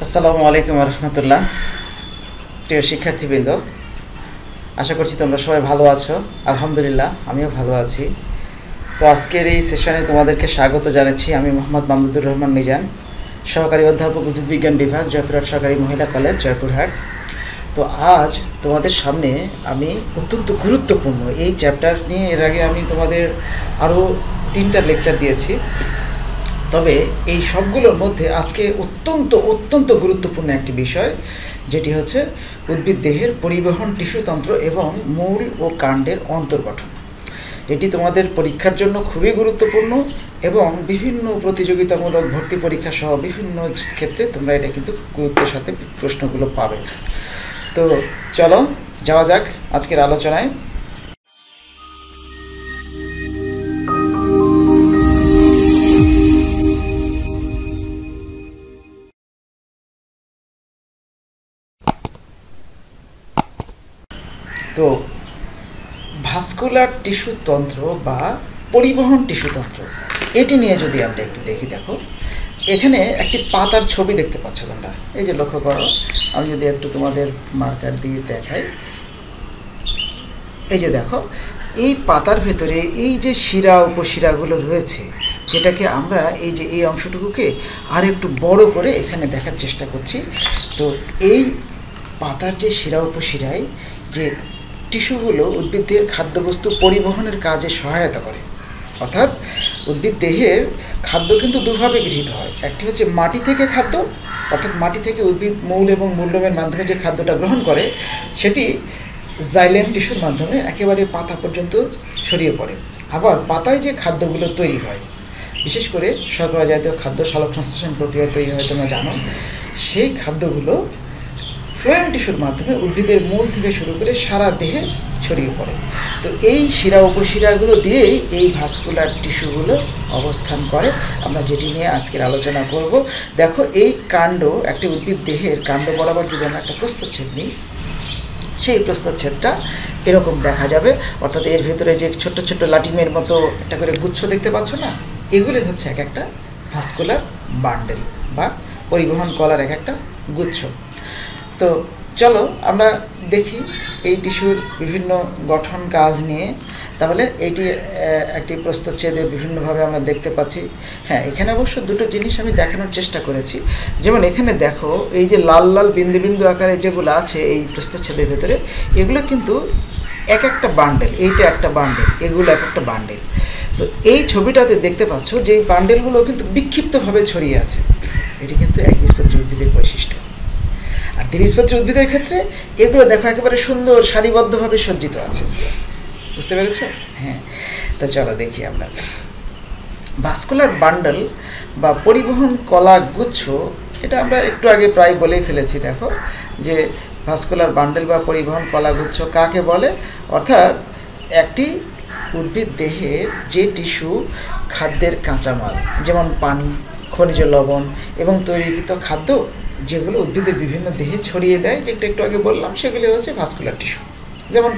আসসালামু আলাইকুম রহমতুল্লাহ। প্রিয় শিক্ষার্থীবৃন্দ, আশা করছি তোমরা সবাই ভালো আছো। আলহামদুলিল্লাহ, আমিও ভালো আছি। তো আজকের এই সেশনে তোমাদেরকে স্বাগত জানাচ্ছি। আমি মোহাম্মদ মামদুর রহমান মিজান, সহকারী অধ্যাপক উদ্ভিদ বিজ্ঞান বিভাগ, জয়পুরহাট সরকারি মহিলা কলেজ, জয়পুরহাট। তো আজ তোমাদের সামনে আমি অত্যন্ত গুরুত্বপূর্ণ এই চ্যাপ্টার নিয়ে এর আগে আমি তোমাদের আরও 3টা লেকচার দিয়েছি, তবে এই সবগুলোর মধ্যে আজকে অত্যন্ত গুরুত্বপূর্ণ একটি বিষয়, যেটি হচ্ছে উদ্ভিদ দেহের পরিবহন টিস্যুতন্ত্র এবং মূল ও কাণ্ডের অন্তর্গঠন। এটি তোমাদের পরীক্ষার জন্য খুবই গুরুত্বপূর্ণ এবং বিভিন্ন প্রতিযোগিতামূলক ভর্তি পরীক্ষা সহ বিভিন্ন ক্ষেত্রে তোমরা এটা কিন্তু গুরুত্বের সাথে প্রশ্নগুলো পাবে। তো চলো যাওয়া যাক আজকের আলোচনায়। তো ভাস্কুলার টিস্যুতন্ত্র বা পরিবহন টিস্যুতন্ত্র, এটি নিয়ে যদি আমরা একটু দেখি, দেখো এখানে একটি পাতার ছবি দেখতে পাচ্ছ তোমরা। এই যে লক্ষ্য করো, আমি যদি একটু তোমাদের মার্কার দিয়ে দেখাই, এই যে দেখো এই পাতার ভেতরে এই যে শিরা উপশিরাগুলো রয়েছে, যেটাকে আমরা এই যে এই অংশটুকুকে আর একটু বড় করে এখানে দেখার চেষ্টা করছি। তো এই পাতার যে শিরা উপশিরায় যে টিস্যুগুলো উদ্ভিদ দেহের খাদ্যবস্তু পরিবহনের কাজে সহায়তা করে, অর্থাৎ উদ্ভিদ দেহের খাদ্য কিন্তু দুভাবে গৃহীত হয়। একটি হচ্ছে মাটি থেকে খাদ্য, অর্থাৎ মাটি থেকে উদ্ভিদ মূল এবং মূল্যমের মাধ্যমে যে খাদ্যটা গ্রহণ করে সেটি জাইলেম টিস্যুর মাধ্যমে একেবারে পাতা পর্যন্ত ছড়িয়ে পড়ে। আবার পাতায় যে খাদ্যগুলো তৈরি হয়, বিশেষ করে শর্করা জাতীয় খাদ্য সালোক সংশ্লেষণ প্রক্রিয়ায় তৈরি হয় তোমরা জানো, সেই খাদ্যগুলো ফ্লোয়েম টিস্যুর মাধ্যমে উদ্ভিদের মূল থেকে শুরু করে সারা দেহে ছড়িয়ে পড়ে। তো এই শিরা উপশিরাগুলো দিয়েই এই ভাস্কুলার টিস্যুগুলো অবস্থান করে, আমরা যেটি নিয়ে আজকের আলোচনা করব। দেখো এই কাণ্ড, একটি উদ্ভিদ দেহের কাণ্ড বরাবর যদি আমরা একটা প্রস্থচ্ছেদ নিই, সেই প্রস্থচ্ছেদটা এরকম দেখা যাবে। অর্থাৎ এর ভেতরে যে ছোট্ট ছোট্ট লাটিমের মতো একটা করে গুচ্ছ দেখতে পাচ্ছ না, এগুলি হচ্ছে এক একটা ভাস্কুলার বান্ডেল বা পরিবহন কলার এক একটা গুচ্ছ। তো চলো আমরা দেখি এই টিস্যুর বিভিন্ন গঠন কাজ নিয়ে। তাহলে এইটি একটি প্রস্থচ্ছেদে বিভিন্নভাবে আমরা দেখতে পাচ্ছি। হ্যাঁ, এখানে অবশ্য দুটো জিনিস আমি দেখানোর চেষ্টা করেছি। যেমন এখানে দেখো এই যে লাল লাল বিন্দু বিন্দু আকারে যেগুলো আছে এই প্রস্থচ্ছেদের ভেতরে, এগুলো কিন্তু এক একটা বান্ডেল। এইটা একটা বান্ডেল, এগুলো এক একটা বান্ডেল। তো এই ছবিটাতে দেখতে পাচ্ছ যে এই বান্ডেলগুলো কিন্তু বিক্ষিপ্তভাবে ছড়িয়ে আছে। এটি কিন্তু একবীজপত্রী উদ্ভিদের বৈশিষ্ট্য। আর দ্বিবীজপত্রী উদ্ভিদের ক্ষেত্রে এগুলো দেখো একেবারে সুন্দর সারিবদ্ধভাবে সজ্জিত আছে। বুঝতে পেরেছ? হ্যাঁ, তো চলো দেখি আমরা ভাস্কুলার বান্ডল বা পরিবহন কলা গুচ্ছ। এটা আমরা একটু আগে প্রায় বলেই ফেলেছি। দেখো যে ভাস্কুলার বান্ডল বা পরিবহন কলা গুচ্ছ কাকে বলে, অর্থাৎ একটি উদ্ভিদ দেহের যে টিস্যু খাদ্যের কাঁচামাল, যেমন পানি, খনিজ লবণ এবং তৈরিকৃত খাদ্য, যেগুলো উদ্ভিদের বিভিন্ন দেহে ছড়িয়ে দেয়, যেটা একটু আগে বললাম, সেগুলি হচ্ছে ভাস্কুলার টিস্যু। যেমন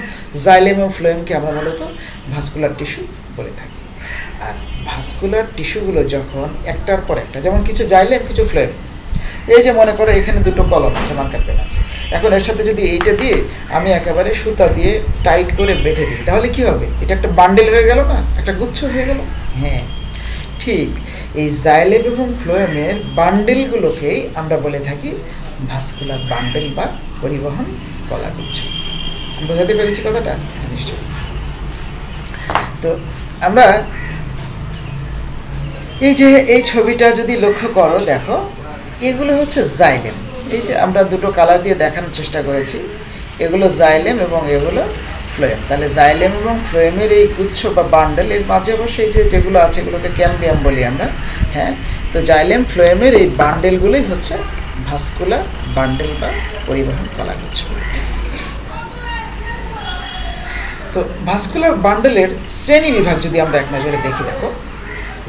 জাইলেম ও ফ্লোয়েমকে আমরা মূলত ভাস্কুলার টিস্যু বলে থাকি। আর ভাস্কুলার টিস্যুগুলো যখন একটার পর একটা, যেমন কিছু জাইলেম কিছু ফ্লোয়েম, এই যে মনে করো এখানে দুটো কলম আছে, মার্কার পেন আছে, এখন এর সাথে যদি এইটা দিয়ে আমি একেবারে সুতা দিয়ে টাইট করে বেঁধে দিই, তাহলে কি হবে? এটা একটা বান্ডেল হয়ে গেল না, একটা গুচ্ছ হয়ে গেল। হ্যাঁ ঠিক, এই জাইলেম এবং ফ্লোয়েমের বান্ডেলগুলোকেই আমরা বলে থাকি ভাস্কুলার বান্ডেল বা পরিবহন কলাগুচ্ছ। বোঝাতে পেরেছি কথাটা? হ্যাঁ, নিশ্চয়ই। তো আমরা এই যে এই ছবিটা যদি লক্ষ্য করো, দেখো এগুলো হচ্ছে জাইলেম। এই যে আমরা দুটো কালার দিয়ে দেখানোর চেষ্টা করেছি, এগুলো জাইলেম এবং এগুলো ফ্লোয়েম। তাহলে জাইলেম এবং ফ্লোয়েমের এই গুচ্ছ বা বান্ডেল, এর মাঝে অবশ্যই যেগুলো আছে এগুলোকে ক্যাম্বিয়াম বলি আমরা। হ্যাঁ, তো জাইলেম ফ্লোয়েমের এই বান্ডেলগুলোই হচ্ছে ভাস্কুলার বান্ডেল বা পরিবহন কলাগুচ্ছ। তো ভাস্কুলার বান্ডেলের শ্রেণী বিভাগ যদি আমরা এক নজরে দেখি, দেখো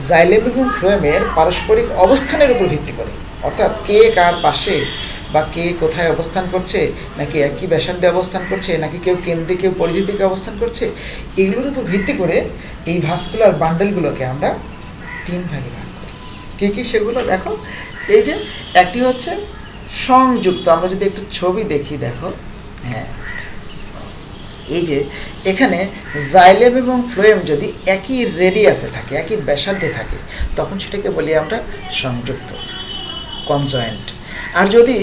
জাইলেম এবং ফ্লোয়েমের পারস্পরিক অবস্থানের উপর ভিত্তি করে, অর্থাৎ কে কার পাশে বা কে কোথায় অবস্থান করছে, নাকি একই ব্যাসার্ধে অবস্থান করছে, নাকি কেউ কেন্দ্রে কেউ পরিধির দিকে অবস্থান করছে, এগুলোর উপর ভিত্তি করে এই ভাস্কুলার বান্ডেলগুলোকে আমরা 3 ভাগে ভাগ করি। কী কী সেগুলো দেখো। এই যে একটি হচ্ছে সংযুক্ত। আমরা যদি একটু ছবি দেখি, দেখো, হ্যাঁ, এই যে এখানে জাইলেম এবং ফ্লোয়েম যদি একই রেডিয়াসে থাকে, একই ব্যাসার্ধে থাকে, তখন সেটাকে বলি আমরা সংযুক্ত, কনজয়েন্ট। আর যদি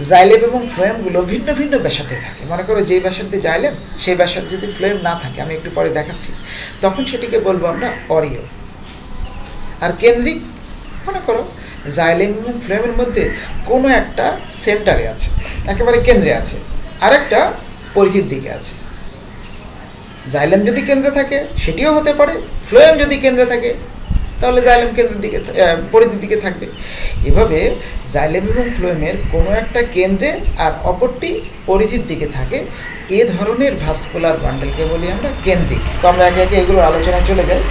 জাইলেম এবং ফ্লোয়েমগুলো ভিন্ন ভিন্ন ব্যাসার্ধে থাকে, মনে করো যেই ব্যাসার্ধে জাইলেম সেই ব্যাসার্ধে যদি ফ্লোয়েম না থাকে, আমি একটু পরে দেখাচ্ছি, তখন সেটিকে বলবো আমরা অরিও। আর কেন্দ্রিক, মনে করো জাইলেম এবং ফ্লোয়েমের মধ্যে কোনো একটা সেন্টারে আছে, একেবারে কেন্দ্রে আছে, আর একটা পরিধির দিকে আছে। জাইলেম যদি কেন্দ্রে থাকে সেটিও হতে পারে, ফ্লোয়েম যদি কেন্দ্রে থাকে তাহলে জাইলেম কেন্দ্রের দিকে, পরিধির দিকে থাকবে। এভাবে জাইলেম এবং ফ্লোয়েমের কোনো একটা কেন্দ্রে আর অপরটি পরিধির দিকে থাকে, এ ধরনের ভাস্কুলার বান্ডেলকে বলি আমরা কেন্দ্রিক। তো আমরা একে একে এগুলোর আলোচনায় চলে যাই।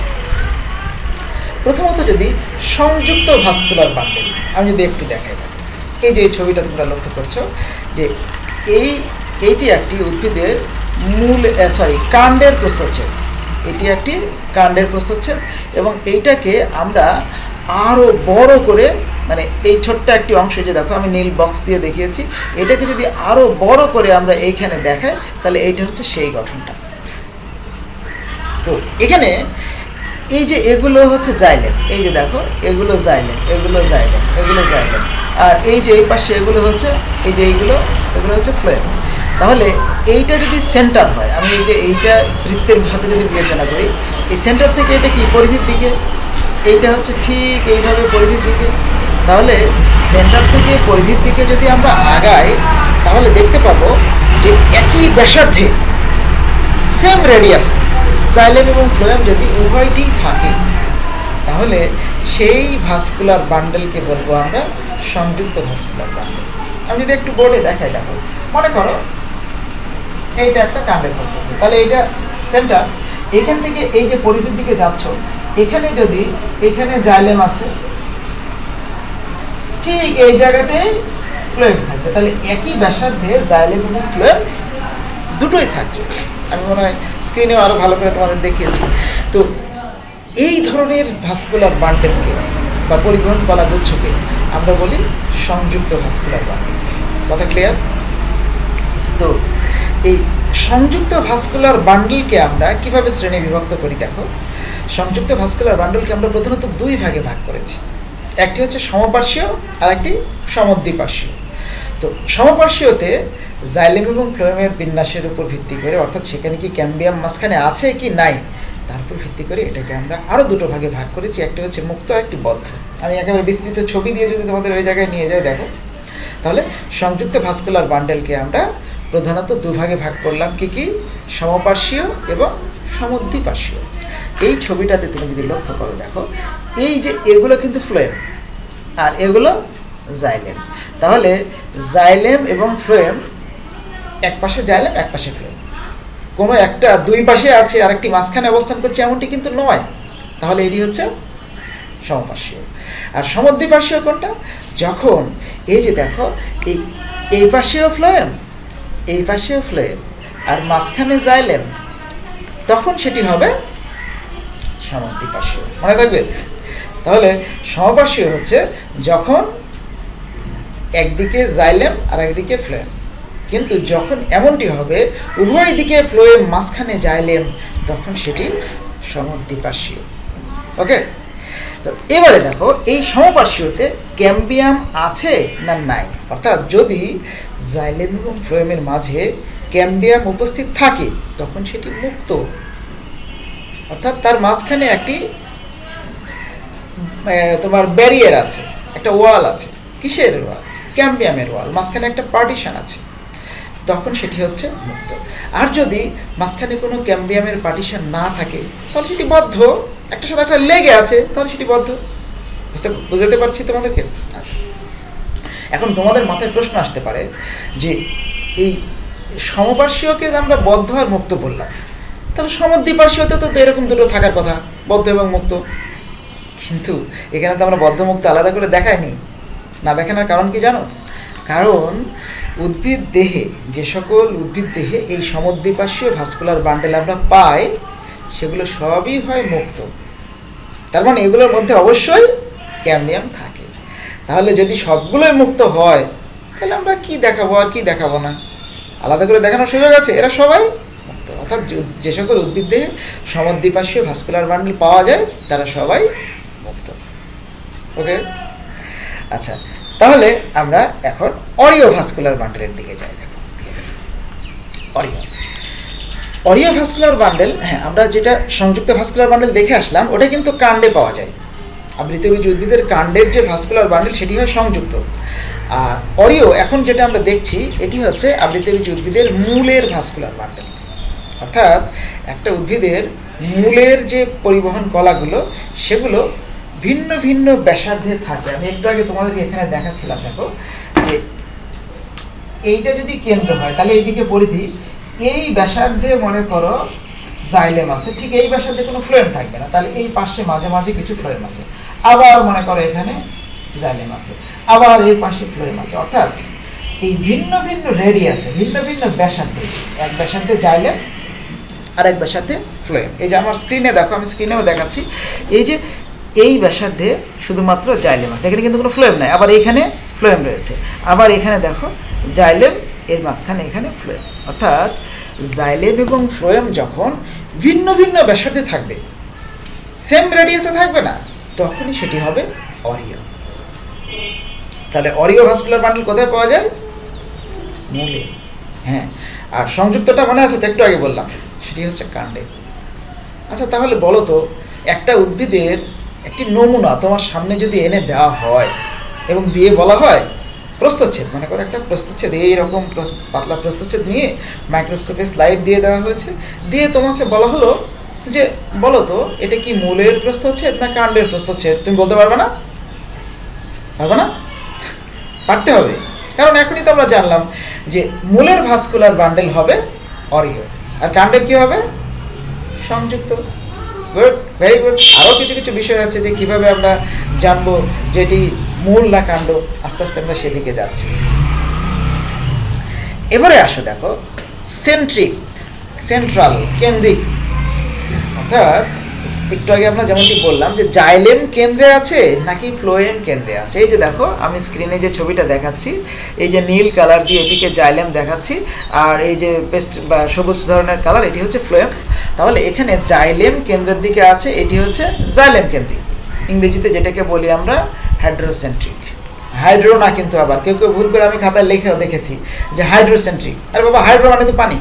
প্রথমত যদি সংযুক্ত ভাস্কুলার বান্ডেল আমি যদি একটু দেখাই, এই যে এই ছবিটা তোমরা লক্ষ্য করছো, যে এইটি একটি উদ্ভিদের কাণ্ডের প্রস্থচ্ছেদ, এটি একটি কাণ্ডের প্রস্থচ্ছেদ, এবং এইটাকে আমরা আরও বড় করে, মানে এই ছোট্ট একটি অংশ যে দেখো আমি নীল বক্স দিয়ে দেখিয়েছি, এটাকে যদি আরও বড় করে আমরা এইখানে দেখাই, তাহলে এইটা হচ্ছে সেই গঠনটা। তো এখানে এই যে এগুলো হচ্ছে জাইলেম, এই যে দেখো এগুলো জাইলেম, এগুলো জাইলেম, এগুলো জাইলেম, আর এই যে এই পাশে এগুলো হচ্ছে, এই যে এগুলো হচ্ছে ফ্লোয়েম। তাহলে এইটা যদি সেন্টার হয়, আমি এই যে এইটা বৃত্তের সাথে যদি বিবেচনা করি, এই সেন্টার থেকে এটা কি পরিধির দিকে, এইটা হচ্ছে ঠিক এইভাবে পরিধির দিকে। তাহলে সেন্টার থেকে পরিধির দিকে যদি আমরা আগাই, তাহলে দেখতে পাবো যে একই ব্যাসার্ধে, সেম রেডিয়াস জাইলেম এবং ফ্লোয়েম যদি উভয়টি থাকে, তাহলে সেই ভাস্কুলার বান্ডেলকে বলবো আমরা সংযুক্ত ভাস্কুলার বান্ডেল। আমি যদি একটু বোর্ডে দেখাই, দেখো, মনে করো এইটা একটা কাণ্ডের প্রস্থচ্ছেদ, তাহলে এইটা সেন্টার, এখান থেকে এই যে পরিধির দিকে যাচ্ছ, এখানে যদি এখানে জাইলেম আছে, ঠিক এই জায়গাতেই ফ্লোয়েম থাকবে, তাহলে একই ব্যাসার্ধে জাইলেম এবং ফ্লোয়েম দুটোই থাকছে। আমি মনে হয় স্ক্রিনেও আরও ভালো করে তোমাদের দেখিয়েছি। তো এই ধরনের ভাস্কুলার বান্ডেলকে বা পরিবহন কলা গুচ্ছকে আমরা বলি সংযুক্ত ভাস্কুলার বান্ডেল। কথা ক্লিয়ার? তো এই সংযুক্ত ভাস্কুলার বান্ডেলকে আমরা কিভাবে শ্রেণী বিভক্ত করি, দেখো, সংযুক্ত ভাস্কুলার বান্ডেলকে আমরা প্রধানত দুই ভাগে ভাগ করেছি। একটি হচ্ছে সমপার্শ্বীয় আর একটি সমদ্বিপার্শ্বীয়। তো সমপার্শ্বীয়তে জাইলেম এবং ফ্লোয়েমের বিন্যাসের উপর ভিত্তি করে, অর্থাৎ সেখানে কি ক্যাম্বিয়াম মাঝখানে আছে কি নাই তার উপর ভিত্তি করে এটাকে আমরা আরও দুটো ভাগে ভাগ করেছি। একটি হচ্ছে মুক্ত আর একটি বদ্ধ। আমি একেবারে বিস্তৃত ছবি দিয়ে যদি তোমাদের ওই জায়গায় নিয়ে যাই, দেখো, তাহলে সংযুক্ত ভাস্কুলার বান্ডেলকে আমরা প্রধানত দুভাগে ভাগ করলাম, কি কি, সমপার্শ্বীয় এবং সমদ্বিপার্শ্বীয়। এই ছবিটাতে তুমি যদি লক্ষ্য করো, দেখো, এই যে এগুলো কিন্তু ফ্লোয়েম আর এগুলো জাইলেম। তাহলে জাইলেম এবং ফ্লোয়েম, এক পাশে জাইলেম এক পাশে ফ্লোয়েম, কোনো একটা দুই পাশে আছে আর একটি মাঝখানে অবস্থান করছে এমনটি কিন্তু নয়। তাহলে এটি হচ্ছে সমপার্শ্বীয়। আর সমদ্বিপার্শ্বীয় কোনটা, যখন এই যে দেখো এই পাশেও ফ্লোয়েম, এই পাশেও ফ্লোয়েম, আর মাঝখানে জাইলেম, তখন সেটি হবে সমদ্বিপার্শ্বীয়। মনে থাকবে? তাহলে সমপার্শ্বীয় হচ্ছে যখন একদিকে জাইলেম আর একদিকে ফ্লোয়েম, কিন্তু যখন এমনটি হবে উভয় দিকে ফ্লোয়েম মাঝখানে জাইলেম, তখন সেটি সমদ্বিপার্শ্বীয়। ওকে? তো এবারে দেখো, এই সমপার্শ্বীয়তে ক্যাম্বিয়াম আছে না নাই, অর্থাৎ যদি জাইলেম এবং ফ্লোয়েমের মাঝে ক্যাম্বিয়াম উপস্থিত থাকে তখন সেটি মুক্ত, অর্থাৎ তার মাঝখানে একটি তোমার ব্যারিয়ার আছে, একটা ওয়াল আছে। কিসের ওয়াল? ক্যাম্বিয়ামের ওয়াল, মাঝখানে একটা পার্টিশন আছে, তখন সেটি হচ্ছে মুক্ত। আর যদি মাঝখানে কোনো ক্যাম্বিয়ামের পার্টিশন না থাকে তাহলে সেটি বদ্ধ, একটা সাথে একটা লেগে আছে, তাহলে সেটি বদ্ধ। বুঝতে পারছি তোমাদেরকে? আচ্ছা, এখন তোমাদের মাথায় প্রশ্ন আসতে পারে যে এই সমপার্শ্বীয়কে আমরা বদ্ধ আর মুক্ত বললাম, তাহলে সমদ্বিপার্শ্বীয়তে তো এরকম দুটো থাকার কথা, বদ্ধ এবং মুক্ত, কিন্তু এখানে তো আমরা বদ্ধ মুক্ত আলাদা করে দেখাইনি। না দেখানোর কারণ কি জানো? কারণ উদ্ভিদ দেহে, যে সকল উদ্ভিদ দেহে এই সমদ্বিপার্শ্বীয় ভাস্কুলার বান্ডেল আমরা পাই, সেগুলো সবই হয় মুক্ত। তার মানে এগুলোর মধ্যে অবশ্যই ক্যাম্বিয়াম থাকে। তাহলে যদি সবগুলোই মুক্ত হয় তাহলে আমরা কি দেখাবো আর কি দেখাবো না, আলাদা করে দেখানোর সুযোগ আছে? এরা সবাই মুক্ত, অর্থাৎ যে সকল উদ্ভিদে সমদ্বিপার্শ্বীয় ভাস্কুলার বান্ডেল পাওয়া যায় তারা সবাই মুক্ত। ওকে, আচ্ছা, তাহলে আমরা এখন অরিও ভাস্কুলার বান্ডেলের দিকে যাই। দেখো অরিও ভাস্কুলার বান্ডেল, হ্যাঁ, আমরা যেটা সংযুক্ত ভাস্কুলার বান্ডেল দেখে আসলাম ওটা কিন্তু কাণ্ডে পাওয়া যায়। আবৃতবীজ উদ্ভিদের কাণ্ডের যে ভাস্কুলার বান্ডেল সেটি হয় সংযুক্ত। আর অরিও এখন যেটা আমরা দেখছি এটি হচ্ছে আবৃতবীজ উদ্ভিদের মূলের ভাস্কুলার বান্ডেল, অর্থাৎ একটা উদ্ভিদের মূলের যে পরিবহন কলাগুলো সেগুলো ভিন্ন ভিন্ন ব্যাসার্ধে থাকে। আমি একটু আগে তোমাদেরকে এখানে দেখাচ্ছিলাম, দেখো যে এইটা যদি কেন্দ্র হয় তাহলে এইদিকে পরিধি, এই ব্যাসার্ধে মনে করো জাইলেম আছে, ঠিক এই ব্যাসার্ধে কোনো ফ্লোয়েম থাকবে না, তাহলে এই পাশে মাঝে মাঝে কিছু ফ্লোয়েম আছে, আবার মনে করো এখানে জাইলেম আছে, আবার এই পাশে ফ্লোয়েম আছে, অর্থাৎ এই ভিন্ন ভিন্ন রেডিয়াসে ভিন্ন ভিন্ন ব্যাসার্ধে, এক ব্যাসার্ধে জাইলেম আর এক ব্যাসার্ধে ফ্লোয়েম। এই যে আমার স্ক্রিনে দেখো, আমি স্ক্রিনেও দেখাচ্ছি, এই যে এই ব্যাসার্ধে শুধুমাত্র জাইলেম আছে, এখানে কিন্তু কোনো ফ্লোয়েম নাই, আবার এখানে ফ্লোয়েম রয়েছে, আবার এখানে দেখো জাইলেম, এর মাঝখানে এখানে ফ্লোয়েম, অর্থাৎ জাইলেম এবং ফ্লোয়েম যখন ভিন্ন ভিন্ন ব্যাসার্ধে থাকবে, সেম রেডিয়াসে থাকবে না, তখনই সেটি হবে অরিও। তাহলে অরিও ভাস্কুলার বান্ডেল কোথায় পাওয়া যায়? মূলে। হ্যাঁ, আর সংযুক্তটা মনে আছে তো, একটু আগে বললাম, সেটি হচ্ছে কাণ্ডে। আচ্ছা, তাহলে বলো তো, একটা উদ্ভিদের একটি নমুনা তোমার সামনে যদি এনে দেওয়া হয় এবং দিয়ে বলা হয় প্রস্থচ্ছেদ, মনে করো একটা প্রস্থচ্ছেদ, এইরকম পাতলা প্রস্থচ্ছেদ নিয়ে মাইক্রোস্কোপে স্লাইড দিয়ে দেওয়া হয়েছে, দিয়ে তোমাকে বলা হলো যে বলো তো এটা কি মূলের প্রস্থচ্ছেদ না কাণ্ডের প্রস্থচ্ছেদ, তুমি বলতে পারবে না? পারবে না? পারতে হবে, কারণ এখনই তো আমরা জানলাম যে মূলের ভাস্কুলার বান্ডেল হবে অরিও, আর কাণ্ডের কি হবে? সংযুক্ত। Good, very good. আরও কিছু কিছু বিষয় আছে যে কিভাবে আমরা জানবো যে এটি মূল না কাণ্ড, আস্তে আস্তে আমরা সেদিকে যাচ্ছি। এবারে আসো, দেখো সেন্ট্রিক, সেন্ট্রাল, কেন্দ্রিক, অর্থাৎ একটু আগে আমরা যেমনটি বললাম যে জাইলেম কেন্দ্রে আছে নাকি ফ্লোয়েম কেন্দ্রে আছে। এই যে দেখো আমি স্ক্রিনে যে ছবিটা দেখাচ্ছি, এই যে নীল কালার দিয়ে এটিকে জাইলেম দেখাচ্ছি, আর এই যে পেস্ট বা সবুজ ধরনের কালার এটি হচ্ছে ফ্লোয়েম। তাহলে এখানে জাইলেম কেন্দ্রের দিকে আছে, এটি হচ্ছে জাইলেম কেন্দ্রিক, ইংরেজিতে যেটাকে বলি আমরা হাইড্রোসেন্ট্রিক। হাইড্রো না কিন্তু, আবার কেউ কেউ ভুল করে আমি খাতায় লিখেও দেখেছি যে হাইড্রোসেন্ট্রিক, আরে বাবা হাইড্রো মানে তো পানি,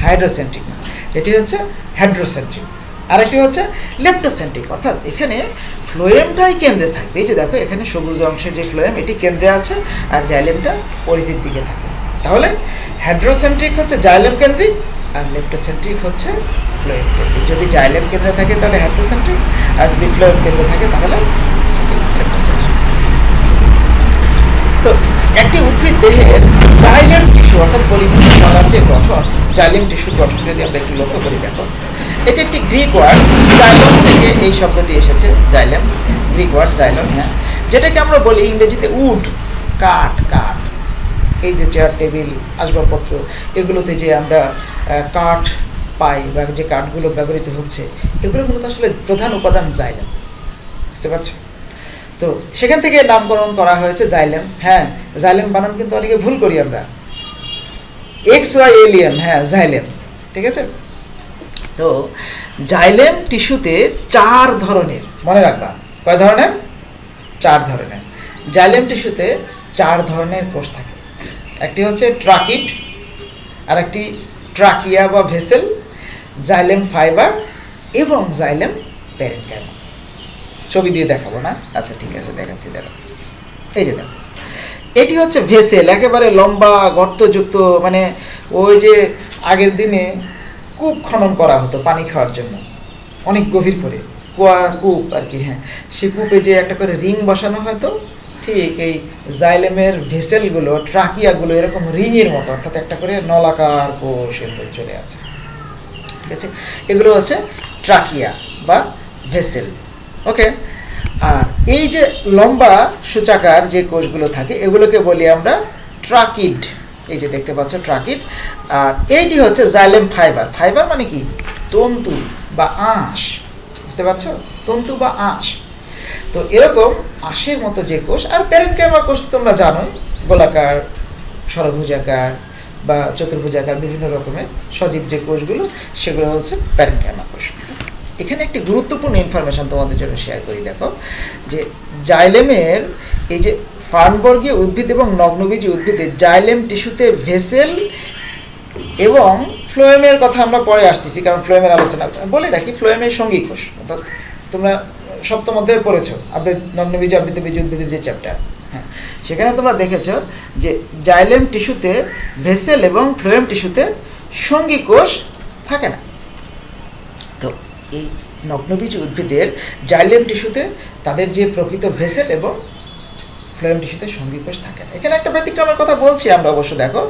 হাইড্রোসেন্ট্রিক না, এটি হচ্ছে হাইড্রোসেন্ট্রিক। আর একটি হচ্ছে লেপ্টোসেন্ট্রিক, অর্থাৎ এখানে ফ্লোয়েমটাই কেন্দ্রে থাকবে। এই যে দেখো এখানে সবুজ অংশের যে ফ্লোয়েম এটি কেন্দ্রে আছে, আর জাইলেমটা পরিধির দিকে থাকে। তাহলে হাইড্রোসেন্ট্রিক হচ্ছে জাইলেম কেন্দ্রিক, আর লেপ্টোসেন্ট্রিক হচ্ছে ফ্লোয়েম কেন্দ্রিক। যদি জাইলেম কেন্দ্রে থাকে তাহলে হাইড্রোসেন্ট্রিক, আর যদি ফ্লোয়েম কেন্দ্রে থাকে তাহলে লেপ্টোসেন্ট্রিক। তো একটি উদ্ভিদ দেহের জাইলেম টিস্যু, অর্থাৎ পরিপূর্ণ কলার যে গঠন, জাইলেম টিস্যুর গঠন যদি আমরা একটু লক্ষ্য করি, দেখো এটি একটি গ্রিক ওয়ার্ড, জাইলন থেকে এই শব্দটি এসেছে, জাইলেম, গ্রিক ওয়ার্ড জাইলন, হ্যাঁ, যেটাকে আমরা বলি ইংরেজিতে উড, কাঠ। কাঠ, এই যে চেয়ার টেবিল আসবাবপত্র এগুলোতে যে আমরা কাঠ পাই বা যে কাঠগুলো ব্যবহৃত হচ্ছে, এগুলো মূলত আসলে প্রধান উপাদান জাইলেম, বুঝতে পারছো? তো সেখান থেকে নামকরণ করা হয়েছে জাইলেম। হ্যাঁ, জাইলেম বানান কিন্তু অনেকে ভুল করি আমরা, XYLEM, হ্যাঁ জাইলেম, ঠিক আছে। তো জাইলেম টিস্যুতে 4 ধরনের, মনে রাখবা, কয় ধরনের? 4 ধরনের। জাইলেম টিস্যুতে 4 ধরনের কোষ থাকে। একটি হচ্ছে ট্রাকিড, আর একটি ট্রাকিয়া বা ভেসেল, জাইলেম ফাইবার এবং জাইলেম প্যারেনকাইমা। ছবি দিয়ে দেখাবো না? আচ্ছা ঠিক আছে, দেখাচ্ছি, দেখো এই যে দেখো, এটি হচ্ছে ভেসেল, একেবারে লম্বা গর্তযুক্ত, মানে ওই যে আগের দিনে কূপ খনন করা হতো পানি খাওয়ার জন্য, অনেক গভীর করে কূপ আর কি, হ্যাঁ, সে কূপে যে একটা করে রিং বসানো হয়তো, ঠিক এই জাইলেমের ভেসেলগুলো, ট্রাকিয়াগুলো এরকম রিংয়ের মতো, অর্থাৎ একটা করে নলাকার কোষ এর চলে আছে, ঠিক আছে। এগুলো হচ্ছে ট্রাকিয়া বা ভেসেল, ওকে। আর এই যে লম্বা সূচাকার যে কোষগুলো থাকে এগুলোকে বলি আমরা ট্রাকিড, এই যে দেখতে পাচ্ছ ট্রাকিড। আর এইটি হচ্ছে জাইলেম ফাইবার। ফাইবার মানে কি? তন্তু বা আঁশ, বুঝতে পারছো? তন্তু বা আঁশ। তো এরকম আঁশের মতো যে কোষ, আর প্যারেনকাইমা কোষ তোমরা জানোই, গোলাকার, ষড়ভুজাকার বা চতুর্ভুজাকার বিভিন্ন রকমের সজীব যে কোষগুলো, সেগুলো হচ্ছে প্যারেনকাইমা কোষ। এখানে একটি গুরুত্বপূর্ণ ইনফরমেশন তোমাদের জন্য শেয়ার করি। দেখো যে জাইলেমের এই যে ফার্নবর্গীয় উদ্ভিদ এবং নগ্নবীজী উদ্ভিদে জাইলেম টিস্যুতে ভেসেল এবং ফ্লোয়েমের কথা আমরা পরে আসতেছি, কারণ ফ্লোয়েমের আলোচনা বলে রাখি। ফ্লোয়েমের সঙ্গী কোষ, অর্থাৎ তোমরা সপ্তম অধ্যায়ে পড়েছো নগ্নবীজী আবৃতবীজী উদ্ভিদের যে চ্যাপ্টার, হ্যাঁ, সেখানে তোমরা দেখেছো যে জাইলেম টিস্যুতে ভেসেল এবং ফ্লোয়েম টিস্যুতে সঙ্গী কোষ থাকে না। তো এই নগ্নবীজী উদ্ভিদের জাইলেম টিস্যুতে তাদের যে প্রকৃত ভেসেল এবং ফ্লোয়েম টিস্যুতে সঙ্গী কোষ থাকে না। এখানে একটা ব্যতিক্রমের কথা বলছি আমরা অবশ্য। দেখো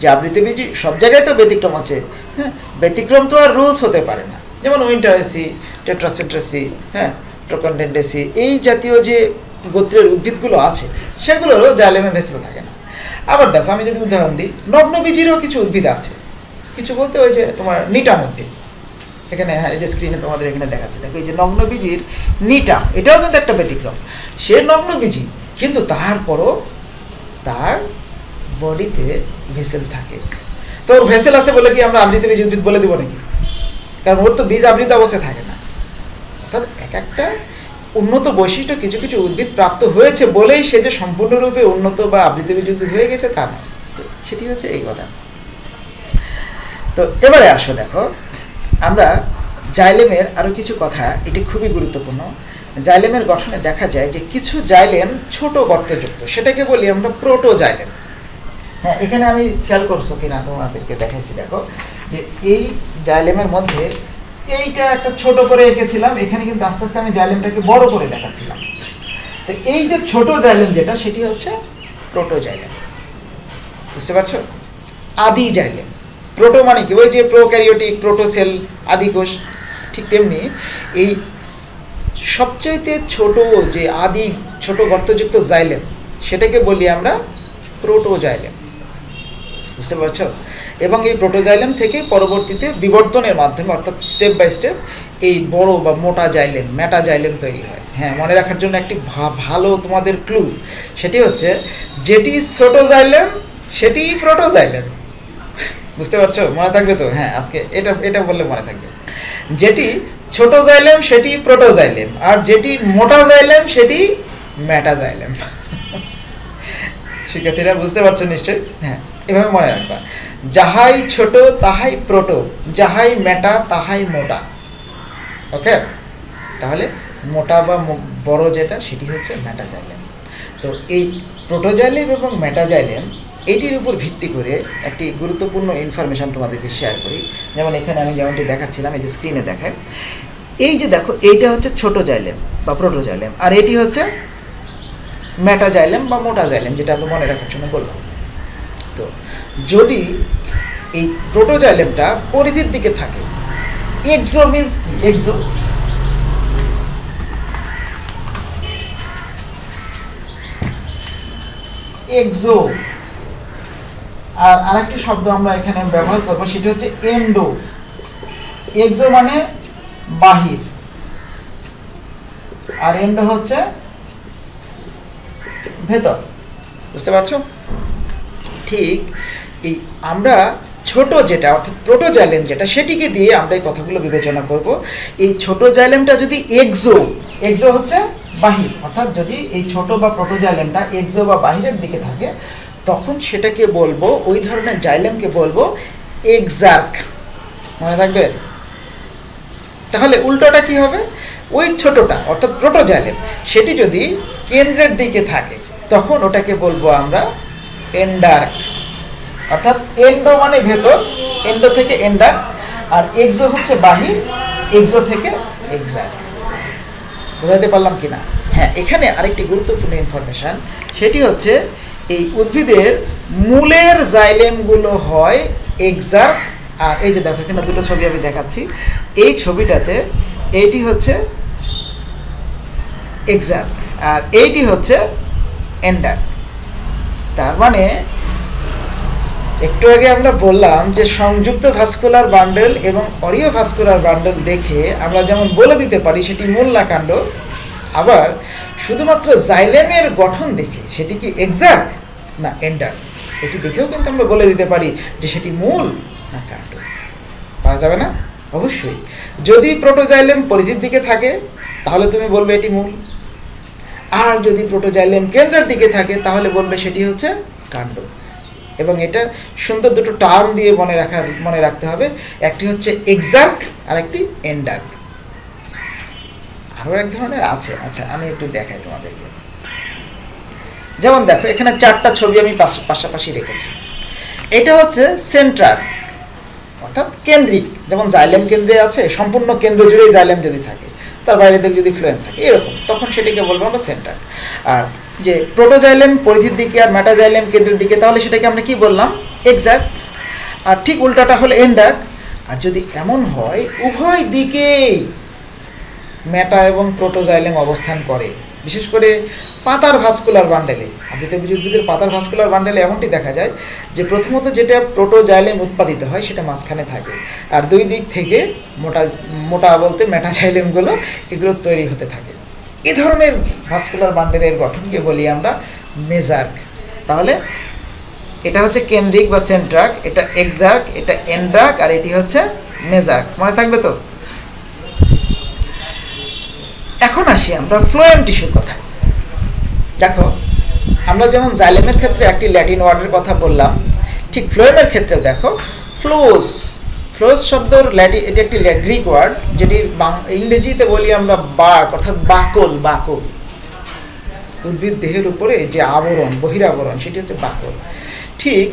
যে আবৃতবীজী সব জায়গায় তো ব্যতিক্রম আছে, হ্যাঁ, ব্যতিক্রম তো আর রুলস হতে পারে না। যেমন উইন্টারেসি, টেট্রাসেন্ট্রাসি, হ্যাঁ, ট্রোকন্ডেন্ডেসি, এই জাতীয় যে গোত্রের উদ্ভিদগুলো আছে সেগুলোরও জাইলেমে ভেসেল থাকে না। আবার দেখো আমি যদি উদাহরণ দিই, নগ্নবীজীরও কিছু উদ্ভিদ আছে, কিছু বলতে ওই যে তোমার নিটাম উদ্ভিদ, এখানে হ্যাঁ এই যে স্ক্রিনে তোমাদের এখানে দেখাচ্ছে, দেখো এই যে নগ্নবীজীর নিটাম, এটাও কিন্তু একটা ব্যতিক্রম। সে নগ্নবীজী কিন্তু তারপরও তার বডিতে ভেসেল থাকে। তো ওর ভেসেল আছে বলে কি আমরা আবৃতবীজী উদ্ভিদ বলে দিব নাকি? কারণ ওর তো বীজ আবৃত অবস্থায় থাকে না। অর্থাৎ এক একটা উন্নত বৈশিষ্ট্য কিছু কিছু উদ্ভিদ প্রাপ্ত হয়েছে বলেই সে যে সম্পূর্ণরূপে উন্নত বা আবৃতবীজী উদ্ভিদ হয়ে গেছে তা নয়। সেটি হচ্ছে এই কথা। তো এবারে আসো, দেখো আমরা জাইলেমের আরও কিছু কথা, এটি খুবই গুরুত্বপূর্ণ। জাইলেমের গঠনে দেখা যায় যে কিছু জাইলেম ছোট গর্তযুক্ত, সেটাকে বলি আমরা প্রোটোজাইলেম। হ্যাঁ, এখানে আমি খেয়াল করছো কিনা তোমাদেরকে দেখাইছি। দেখো যে এই জাইলেমের মধ্যে এইটা একটা ছোট করে এঁকেছিলাম, এখানে কিন্তু আস্তে আস্তে আমি জাইলেমটাকে বড় করে দেখাচ্ছিলাম। তো এই যে ছোট জাইলেম যেটা, সেটি হচ্ছে প্রোটোজাইলেম। বুঝতে পারছো? আদি জাইলেম। প্রোটো মানে কি? ওই যে প্রোক্যারিওটিক, প্রোটোসেল, আদি কোষ, ঠিক তেমনি এই সবচাইতে ছোট যে আদি ছোট গর্তযুক্ত জাইলেম, সেটাকে বলি আমরা প্রোটোজাইলেম। বুঝতে পারছো? এবং এই প্রোটোজাইলেম থেকে পরবর্তীতে বিবর্তনের মাধ্যমে, অর্থাৎ স্টেপ বাই স্টেপ, এই বড় বা মোটা জাইলেম, মেটাজাইলেম তৈরি হয়। হ্যাঁ, মনে রাখার জন্য একটি ভালো তোমাদের ক্লু, সেটি হচ্ছে যেটি ছোট জাইলেম সেটি প্রোটোজাইলেম। বুঝতে পারছো? মনে থাকবে তো? হ্যাঁ, আজকে এটা বললে মনে থাকবে। যেটি ছোট জাইলেম সেটি প্রোটোজাইলেম, আর যেটি মোটা জাইলেম সেটি মেটাজাইলেম। শিক্ষার্থীরা বুঝতে পারছো নিশ্চয়ই? হ্যাঁ, এভাবে মনে রাখবা। যাহাই ছোট তাহাই প্রোটো, যাহাই মেটা তাহাই মোটা। ওকে, তাহলে মোটা বা বড় যেটা, সেটি হচ্ছে মেটাজাইলেম। তো এই প্রোটোজাইলেম এবং মেটাজাইলেম, এটির উপর ভিত্তি করে একটি গুরুত্বপূর্ণ ইনফরমেশন তোমাদেরকে শেয়ার করি। যেমন এখানে আমি যেমনটি দেখাচ্ছিলাম, এই যে স্ক্রিনে দেখায়, এই যে দেখো, এইটা হচ্ছে ছোট জাইলেম বা প্রোটোজাইলেম, আর এটি হচ্ছে মেটাজাইলেম বা মোটাজাইলেম, যেটা আমরা মনে রাখার জন্য বললাম। তো যদি এই প্রোটোজাইলেমটা পরিধির দিকে থাকে, এক্সো মিন্স কি? এক্সো এক্সো আর আরেকটি শব্দ আমরা এখানে ব্যবহার করবো, সেটা হচ্ছে এন্ডো। এক্সো মানে বাহির, আর এন্ডো হচ্ছে ভেতর। বুঝতে পারছো? ঠিক এই আমরা ছোট যেটা, অর্থাৎ প্রোটোজাইলেম যেটা, সেটিকে দিয়ে আমরা এই কথাগুলো বিবেচনা করব। এই ছোট জাইলেমটা যদি এক্সো হচ্ছে বাহির, অর্থাৎ যদি এই ছোট বা প্রোটোজাইলেমটা এক্সো বা বাহিরের দিকে থাকে, তখন সেটাকে বলবো, ওই ধরনের জাইলেমকে বলবো এক্সার্ক। মনে রাখবে? তাহলে উল্টোটা কি হবে? ওই ছোটটা অর্থাৎ প্রোটোজাইলেম, সেটি যদি কেন্দ্রের দিকে থাকে, তখন ওটাকে বলবো আমরা এন্ডার্ক। অর্থাৎ এন্ডো মানে ভেতর, এন্ডো থেকে এন্ডার্ক, আর এক্সো হচ্ছে বাহির, এক্সো থেকে এক্সার্ক। বোঝাতে পারলাম কিনা? হ্যাঁ, এখানে আরেকটি গুরুত্বপূর্ণ ইনফরমেশন, সেটি হচ্ছে এই উদ্ভিদের মূলের জাইলেমগুলো হয় এক্সার্ক। আর এই যে দেখো, এখানে দুটো ছবি আমি দেখাচ্ছি, এই ছবিটাতে এইটি হচ্ছে এক্সার্ক আর এইটি হচ্ছে এন্ডার্ক। তার মানে একটু আগে আমরা বললাম যে সংযুক্ত ভাস্কুলার বান্ডেল এবং অরিও ভাস্কুলার বান্ডেল দেখে আমরা যেমন বলে দিতে পারি সেটি মূল না কাণ্ড, আবার শুধুমাত্র জাইলেমের গঠন দেখে সেটি কি এক্সাক্ট না এন্ডার, এটি দেখেও কিন্তু আমরা বলে দিতে পারি যে সেটি মূল না কাণ্ড। পাওয়া যাবে না? অবশ্যই। যদি প্রোটোজাইলেম পরিধির দিকে থাকে তাহলে তুমি বলবে এটি মূল, আর যদি প্রোটোজাইলেম কেন্দ্রের দিকে থাকে তাহলে বলবে সেটি হচ্ছে কাণ্ড। এবং এটা সুন্দর দুটো টার্ম দিয়ে মনে রাখতে হবে, একটি হচ্ছে এক্সাক্ট আর একটি এন্ডার। আরও এক ধরনের আছে, আচ্ছা আমি একটু দেখাই তোমাদেরকে। যেমন দেখো এখানে 4টা ছবি আমি পাশাপাশি রেখেছি। এটা হচ্ছে সেন্ট্রাল অর্থাৎ কেন্দ্রিক, যেমন জাইলেম কেন্দ্রে আছে, সম্পূর্ণ কেন্দ্র জুড়ে জাইলেম যদি থাকে, তার বাইরে দিকে যদি ফ্লোয়েম থাকে এরকম, তখন সেটাকে বলবো আমরা সেন্টার। আর যে প্রোটোজাইলেম পরিধির দিকে আর মেটাজাইলেম কেন্দ্রের দিকে, তাহলে সেটাকে আমরা কি বললাম? এক্সাক্ট। আর ঠিক উল্টাটা হলো এন্ডার। আর যদি এমন হয় উভয় দিকেই মেটা এবং প্রোটোজাইলেম অবস্থান করে, বিশেষ করে পাতার ভাস্কুলার বান্ডেলে, আবৃতবীজ উদ্ভিদের পাতার ভাস্কুলার বান্ডেলে এমনটি দেখা যায় যে প্রথমত যেটা প্রোটোজাইলেম উৎপাদিত হয় সেটা মাঝখানে থাকে, আর দুই দিক থেকে মোটা বলতে মেটাজাইলেমগুলো এগুলো তৈরি হতে থাকে। এই ধরনের ভাস্কুলার বান্ডেলের গঠনকে বলি আমরা মেজার্ক। তাহলে এটা হচ্ছে কেন্দ্রিক বা সেন্ট্রাক, এটা এক্সার্ক, এটা এন্ড্রাক, আর এটি হচ্ছে মেজার্ক। মনে থাকবে তো? এখন আসি আমরা ফ্লোয়েম টিস্যুর কথা। দেখো আমরা যেমন জাইলেমের ক্ষেত্রে একটি ল্যাটিন ওয়ার্ডের কথা বললাম, ঠিক ফ্লোয়েমের ক্ষেত্রেও দেখো ফ্লোস। ফ্লোস শব্দর এটি একটি গ্রিক ওয়ার্ড, যেটি ইংরেজিতে বলি আমরা বার্ক অর্থাৎ বাকল। বাকল উদ্ভিদ দেহের উপরে যে আবরণ, বহিরাবরণ, সেটি হচ্ছে বাকল। ঠিক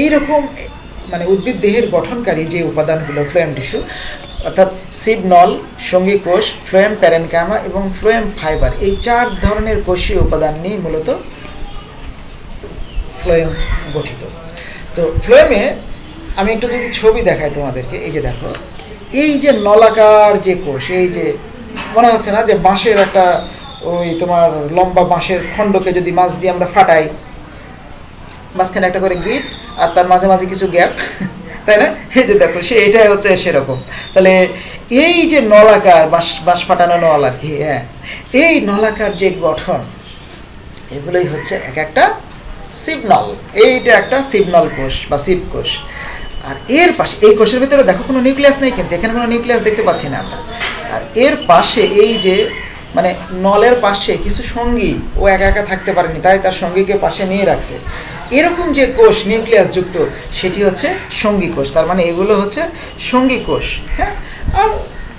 এইরকম মানে উদ্ভিদ দেহের গঠনকারী যে উপাদানগুলো ফ্লোয়েম টিস্যু, অর্থাৎ সিবনল, সঙ্গী কোষ, ফ্লোয়েম প্যারেনকাইমা এবং ফ্লোয়েম ফাইবার, এই 4 ধরনের কোষীয় উপাদান নিয়ে মূলত ফ্লোয়েম গঠিত। তো ফ্লোয়েমে আমি একটু যদি ছবি দেখাই তোমাদেরকে, এই যে দেখো, এই যে নলাকার যে কোষ, এই যে মনে হচ্ছে না যে বাঁশের একটা ওই তোমার লম্বা বাঁশের খণ্ডকে যদি মাছ দিয়ে আমরা ফাটাই, মাঝখানে একটা করে গিট আর তার মাঝে মাঝে কিছু গ্যাপ, তাই না? এই যে দেখো এটাই হচ্ছে সেরকম। তাহলে এই যে নলাকার বাঁশ ফাটানো নল আর কি, হ্যাঁ, এই নলাকার যে গঠন, এগুলোই হচ্ছে এক একটা সিবনল। এইটা একটা সিবনল কোষ বা সিব কোষ। আর এর পাশে এই কোষের ভিতরে দেখো কোনো নিউক্লিয়াস নেই, কিন্তু এখানে কোনো নিউক্লিয়াস দেখতে পাচ্ছি না আমরা। আর এর পাশে এই যে মানে নলের পাশে কিছু সঙ্গী, ও একা একা থাকতে পারেনি, তাই তার সঙ্গীকে পাশে নিয়ে রাখছে। এরকম যে কোষ নিউক্লিয়াস যুক্ত, সেটি হচ্ছে সঙ্গী কোষ। তার মানে এগুলো হচ্ছে সঙ্গী কোষ। হ্যাঁ, আর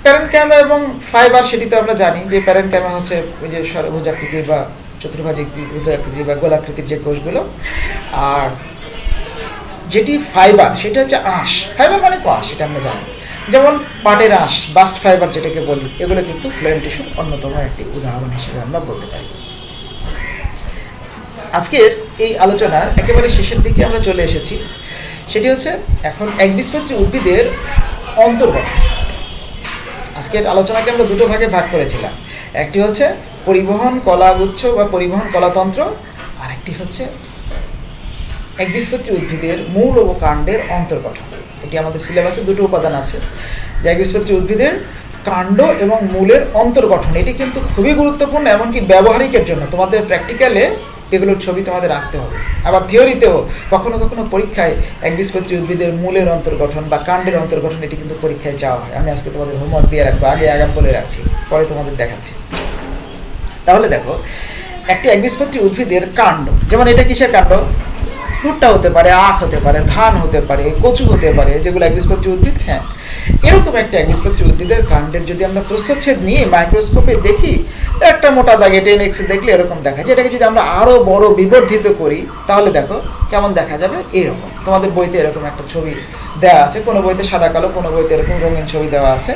প্যারেনকাইমা এবং ফাইবার, সেটি তো আমরা জানি যে প্যারেনকাইমা হচ্ছে ওই যে ষড়ভুজাকৃতির বা চতুর্ভুজাকৃতির বা গোলাকৃতির যে কোষগুলো, আর যেটি ফাইবার সেটা হচ্ছে আঁশ। ফাইবার মানে তো আঁশ, সেটা আমরা জানি। যেমন পাটের আঁশ, বাস্ট ফাইবার যেটাকে বলি, এগুলো কিন্তু ফ্লোয়েম টিস্যুর অন্যতম একটি উদাহরণ হিসেবে আমরা বলতে পারি। আজকের এই আলোচনার একেবারে শেষের দিকে আমরা চলে এসেছি। সেটি হচ্ছে এখন একবীজপত্রী উদ্ভিদের অন্তর্গঠন। আজকের আলোচনাকে আমরা দুটো ভাগে ভাগ করেছিলাম, একটি হচ্ছে পরিবহন কলাগুচ্ছ বা পরিবহন কলাতন্ত্র, আর একটি হচ্ছে একবীজপত্রী উদ্ভিদের মূল ও কাণ্ডের অন্তর্গঠন। এটি আমাদের সিলেবাসে দুটো উপাদান আছে, যে একবীজপত্রী উদ্ভিদের কাণ্ড এবং মূলের অন্তর্গঠন। এটি কিন্তু খুবই গুরুত্বপূর্ণ, এমনকি ব্যবহারিকের জন্য তোমাদের প্র্যাকটিক্যালে এগুলোর ছবি তোমাদের রাখতে হবে। আবার থিওরিতেও কখনো কখনো পরীক্ষায় একবীজপত্রী উদ্ভিদের মূলের অন্তর্গঠন বা কাণ্ডের অন্তর্গঠন, এটি কিন্তু পরীক্ষায় চাওয়া হয়। আমি আজকে তোমাদের হোমওয়ার্ক দিয়ে রাখবো, আগাম বলে রাখছি, পরে তোমাদের দেখাচ্ছি। তাহলে দেখো, একটি একবীজপত্রী উদ্ভিদের কাণ্ড, যেমন এটা কিসের কাণ্ড? ভুট্টা হতে পারে, আখ হতে পারে, ধান হতে পারে, কচু হতে পারে, যেগুলো একবীজপত্রী উদ্ভিদ। হ্যাঁ, এরকম একটা একবীজপত্রী উদ্ভিদের কাণ্ডের যদি আমরা প্রস্থচ্ছেদ নিয়ে মাইক্রোস্কোপে দেখি, একটা মোটা দাগে 10x দেখলে এরকম দেখা যায়। এটাকে যদি আমরা আরও বড় বিবর্ধিত করি, তাহলে দেখো কেমন দেখা যাবে। এইরকম তোমাদের বইতে এরকম একটা ছবি দেওয়া আছে, কোনো বইতে সাদা কালো, কোনো বইতে এরকম রঙিন ছবি দেওয়া আছে।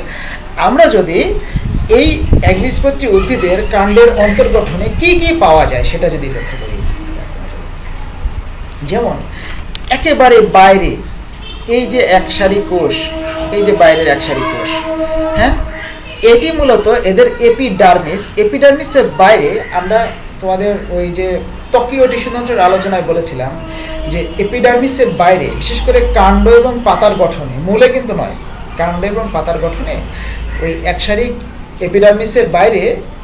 আমরা যদি এই একবীজপত্রী উদ্ভিদের কাণ্ডের অন্তর্গঠনে কি কি পাওয়া যায় সেটা যদি লক্ষ্য করি, যেমন একেবারে বাইরে এই যে একসারি কোষ, এই যে বাইরের একসারি কোষ, হ্যাঁ, এটি মূলত এদের এপিডার্মিস। এপিডার্মিসের বাইরে আমরা তোমাদের ওই যে ত্বকীয় টিস্যুতন্ত্রের আলোচনায় বলেছিলাম যে এপিডার্মিসের বাইরে বিশেষ করে কাণ্ড এবং পাতার গঠনে, মূলে কিন্তু নয়, কাণ্ড এবং পাতার গঠনে ওই একসারি এপিডার্মিসের বাইরে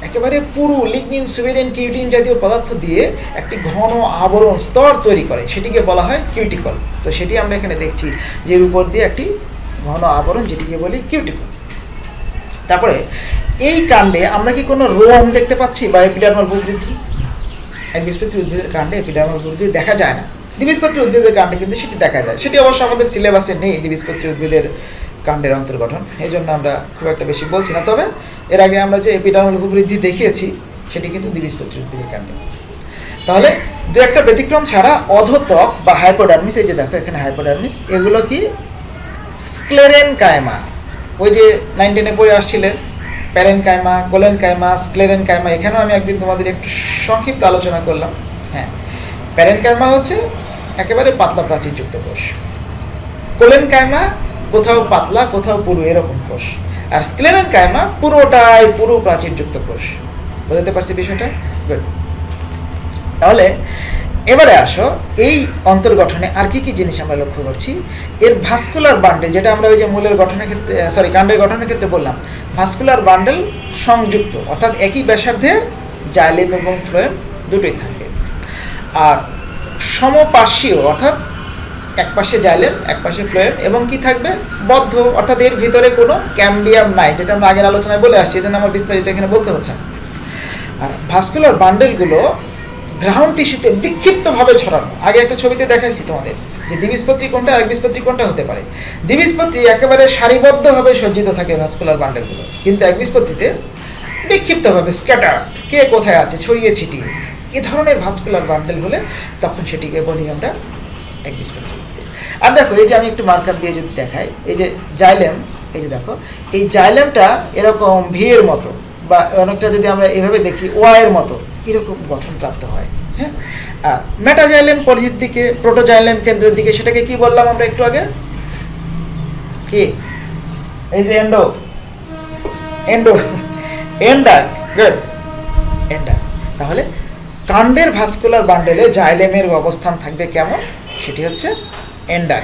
একেবারে পুরো লিগনিন, সুবেরিন, কিউটিন জাতীয় পদার্থ দিয়ে একটি ঘন আবরণ স্তর তৈরি করে, সেটিকে বলা হয় কিউটিকল। তো সেটি আমরা এখানে দেখছি যে এর উপর দিয়ে একটি ঘন আবরণ, যেটিকে বলি কিউটিকল। তারপরে এই কাণ্ডে আমরা কি কোনো রোম দেখতে পাচ্ছি বা এপিডার্মাল বুক বৃদ্ধি? একবীজপত্রী উদ্ভিদের কাণ্ডে এপিডার্মাল বুক বৃদ্ধি দেখা যায় না। দ্বিবীজপত্রী উদ্ভিদের কাণ্ডে কিন্তু সেটি দেখা যায়। সেটি অবশ্য আমাদের সিলেবাসে নেই দ্বিবীজপত্রী উদ্ভিদের কাণ্ডের অন্তর্গঠন, এই জন্য আমরা খুব একটা বেশি বলছি না। তবে এর আগে আমরা যে এপিডার্মাল বুক বৃদ্ধি দেখিয়েছি সেটি কিন্তু দ্বিবীজপত্রী উদ্ভিদের কাণ্ডে। তাহলে দু একটা ব্যতিক্রম ছাড়া অধোত্বক বা হাইপোডার্মিস, এই যে দেখো এখানে হাইপোডার্মিস, এগুলো কি স্ক্লেরেনকাইমা। ওই যে 9, 10-এ পড়ে আসছিলেন প্যারেনকাইমা, কোলেনকাইমা, স্ক্লেরেনকাইমা, এখানেও আমি একদিন তোমাদের একটু সংক্ষিপ্ত আলোচনা করলাম। হ্যাঁ, প্যারেনকাইমা হচ্ছে একেবারে পাতলা প্রাচীরযুক্ত কোষ, কোলেনকাইমা কোথাও পাতলা কোথাও পুরু এরকম কোষ, আর স্ক্লেরেনকাইমা পুরোটাই পুরো প্রাচীরযুক্ত কোষ। বুঝতে পারছি বিষয়টা? গুড। তাহলে এবারে আসো এই অন্তর্গঠনে আর কি কি জিনিস আমরা লক্ষ্য করছি। এর ভাস্কুলার বান্ডেল, যেটা আমরা ওই যে মূলের গঠনের ক্ষেত্রে কাণ্ডের গঠনের ক্ষেত্রে বললাম, ভাস্কুলার বান্ডেল সংযুক্ত, অর্থাৎ একই ব্যাসার্ধে জাইলেম এবং ফ্লোয়েম দুটোই থাকবে। আর সমপার্শ্বীয়, অর্থাৎ এক পাশে জাইলেম এক পাশে ফ্লোয়েম, এবং কি থাকবে বদ্ধ, অর্থাৎ এর ভিতরে কোনো ক্যাম্বিয়াম নাই, যেটা আমরা আগের আলোচনায় বলে আসছি, এটা আমার বিস্তারিত এখানে বলতে হচ্ছে। আর ভাস্কুলার বান্ডেলগুলো গ্রাউন্ড টিস্যুতে বিক্ষিপ্তভাবে ছড়ানো। আগে একটা ছবিতে দেখাইছি তোমাদের যে দ্বিবীজপত্রী কোনটা আর একবীজপত্রী কোনটা হতে পারে। দ্বিবীজপত্রী একেবারে সারিবদ্ধভাবে সজ্জিত থাকে ভাস্কুলার বান্ডেলগুলো, কিন্তু একবীজপত্রীতে বিক্ষিপ্তভাবে স্ক্যাটার, কে কোথায় আছে ছড়িয়ে ছিটিয়ে, এ ধরনের ভাস্কুলার বান্ডেল হলে তখন সেটিকে বলি আমরা একবীজপত্রী। আর দেখো এই যে আমি একটু মার্কার দিয়ে যদি দেখাই, এই যে জাইলেম, এই যে দেখো এই জাইলেমটা এরকম ভি এর মতো, বা অনেকটা যদি আমরা এভাবে দেখি ওয়াইয়ের মতো এরকম গঠন প্রাপ্ত হয়। হ্যাঁ, আর মেটাজাইলেম পরিধির দিকে, প্রোটোজাইলেম কেন্দ্রের দিকে, সেটাকে কি বললাম আমরা একটু আগে? কি? এই যে endo, endo, endure. Good, endure. তাহলে কাণ্ডের ভাস্কুলার বান্ডেলে জাইলেমের অবস্থান থাকবে কেমন? সেটি হচ্ছে এন্ডার।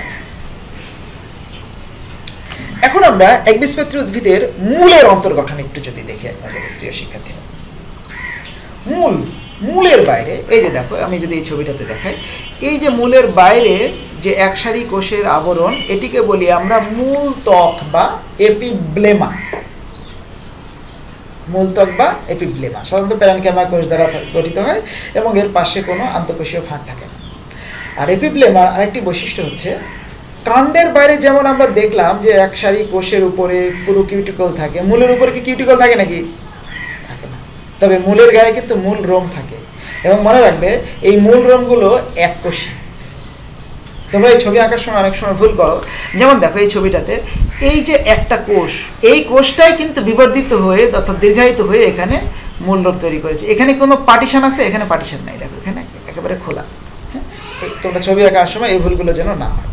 এখন আমরা একবীজপত্রী উদ্ভিদের মূলের অন্তর্গঠন একটু যদি দেখি আপনাদের প্রিয় শিক্ষার্থীরা। মূলের বাইরে এই যে দেখো, আমি যদি এই ছবিটাতে দেখাই, এই যে মূলের বাইরে যে একসারি কোষের আবরণ, এটিকে বলি আমরা মূলত্বক বা এপিব্লেমা। মূলত্বক বা এপিব্লেমা সাধারণত প্যারেনকাইমা কোষ দ্বারা গঠিত হয় এবং এর পাশে কোনো আন্তঃকোষীয় ফাঁক থাকে না। আর এপিব্লেমার আরেকটি বৈশিষ্ট্য হচ্ছে, কাণ্ডের বাইরে যেমন আমরা দেখলাম যে একসারি কোষের উপরে পুরো কিউটিকল থাকে, মূলের উপরে কি কিউটিকল থাকে নাকি? থাকে না। তবে মূলের গায়ে কিন্তু মূল রোম থাকে, এবং মনে রাখবে এই মূল রোমগুলো এককোষী। তোমরা এই ছবি আঁকার সময় অনেক সময় ভুল করো। যেমন দেখো এই ছবিটাতে এই যে একটা কোষ, এই কোষটাই কিন্তু বিবর্ধিত হয়ে অর্থাৎ দীর্ঘায়িত হয়ে এখানে মূল রোম তৈরি করেছে। এখানে কোনো পার্টিশন আছে? এখানে পার্টিশন নাই। দেখো এখানে একেবারে খোলা। হ্যাঁ, তোমরা ছবি আঁকার সময় এই ভুলগুলো যেন না হয়।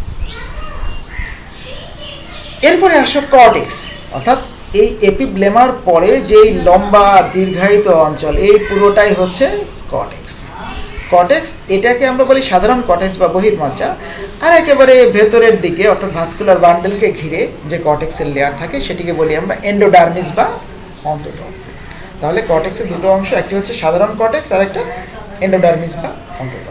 এরপরে আসো কর্টেক্স, অর্থাৎ এই এপিব্লেমার পরে যেই লম্বা দীর্ঘায়িত অঞ্চল, এই পুরোটাই হচ্ছে কর্টেক্স। কর্টেক্স এটাকে আমরা বলি সাধারণ কর্টেক্স বা বহির্মজ্জা, আর একেবারে ভেতরের দিকে অর্থাৎ ভাস্কুলার বান্ডেলকে ঘিরে যে কর্টেক্সের লেয়ার থাকে সেটিকে বলি আমরা এন্ডোডার্মিস বা অন্তঃত্বক। তাহলে কর্টেক্সের দুটো অংশ, একটি হচ্ছে সাধারণ কর্টেক্স আর একটা এন্ডোডার্মিস বা অন্তঃত্বক।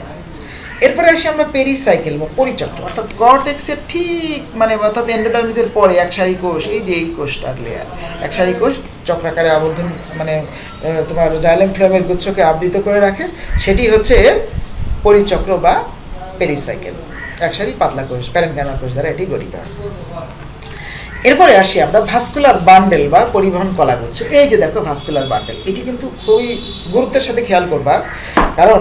এরপরে আসি আমরা পেরিসাইকেল বা পরিচক্র, অর্থাৎ কর্টেক্সের ঠিক অর্থাৎ এন্ডোডার্মিসের পরে একসারি কোষ, এই যে এই কোষটার লেয়ার, একসারি কোষ চক্রাকারে আবর্ধন তোমার জাইলেম ফ্লোয়েমের গুচ্ছকে আবৃত করে রাখে, সেটি হচ্ছে পরিচক্র বা পেরিসাইকেল। একসারি পাতলা কোষ, প্যারেনকাইমা কোষ দ্বারা এটি গঠিত হয়। এরপরে আসি আমরা ভাস্কুলার বান্ডেল বা পরিবহন কলাগুচ্ছ। এই যে দেখো ভাস্কুলার বান্ডেল, এটি কিন্তু খুবই গুরুত্বের সাথে খেয়াল করবা, কারণ